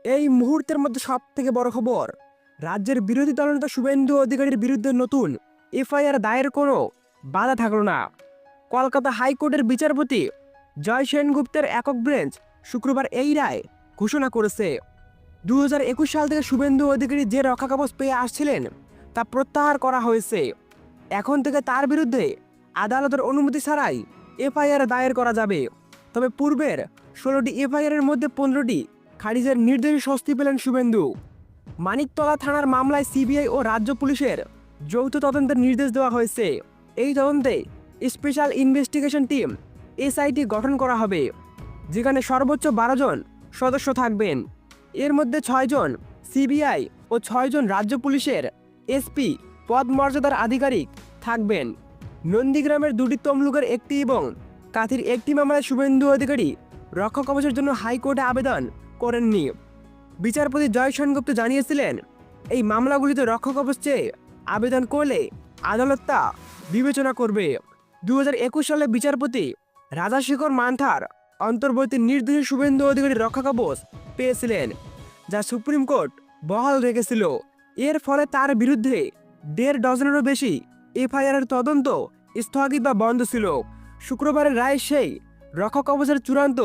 এই মুহূর্তের মধ্যে সব থেকে বড় খবর, রাজ্যের বিরোধী দলনেতা শুভেন্দু অধিকারীর বিরুদ্ধে নতুন এফআইআর দায়ের কোনো বাধা থাকলো না। কলকাতা হাইকোর্টের বিচারপতি জয় সেনগুপ্তের একক বেঞ্চ শুক্রবার এই রায় ঘোষণা করেছে। 2021 সাল থেকে শুভেন্দু অধিকারী যে রক্ষা কবচ পেয়ে আসছিলেন তা প্রত্যাহার করা হয়েছে। এখন থেকে তার বিরুদ্ধে আদালতের অনুমতি ছাড়াই এফআইআর দায়ের করা যাবে। তবে পূর্বের 16টি এফআইআরের মধ্যে 15টি খারিজের নির্দেশে স্বস্তি পেলেন শুভেন্দু। মানিকতলা থানার মামলায় সিবিআই ও রাজ্য পুলিশের যৌথ তদন্তের নির্দেশ দেওয়া হয়েছে। এই তদন্তে স্পেশাল ইনভেস্টিগেশন টিম এসআইটি গঠন করা হবে, যেখানে সর্বোচ্চ 12 জন সদস্য থাকবেন। এর মধ্যে 6 জন সিবিআই ও 6 জন রাজ্য পুলিশের এসপি পদমর্যাদার আধিকারিক থাকবেন। নন্দীগ্রামের 2টি তমলুকের একটি এবং কাঁথির একটি মামলায় শুভেন্দু অধিকারী রক্ষা কবচের জন্য হাইকোর্টে আবেদন করেননি। বিচারপতি জয় সেনগুপ্ত জানিয়েছিলেন, এই মামলাগুলিতে রক্ষা কবচ চেয়ে আবেদন করলে আদালত তা বিবেচনা করবে। 2021 সালে বিচারপতি রাজাশেখর মান্থার অন্তর্বর্তী নির্দেশে শুভেন্দু অধিকারী রক্ষা কবচ পেয়েছিলেন, যা সুপ্রিম কোর্ট বহাল রেখেছিল। এর ফলে তার বিরুদ্ধে 1.5 ডজনেরও বেশি এফআইআরের তদন্ত স্থগিত বা বন্ধ ছিল। শুক্রবারের রায় সেই রক্ষা কবচের চূড়ান্ত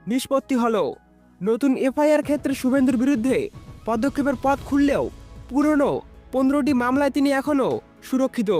নিষ্পত্তি হলো। নতুন এফআইআর ক্ষেত্রে শুভেন্দুর বিরুদ্ধে পদক্ষেপের পথ খুললেও পুরনো 15টি মামলায় তিনি এখনও সুরক্ষিত।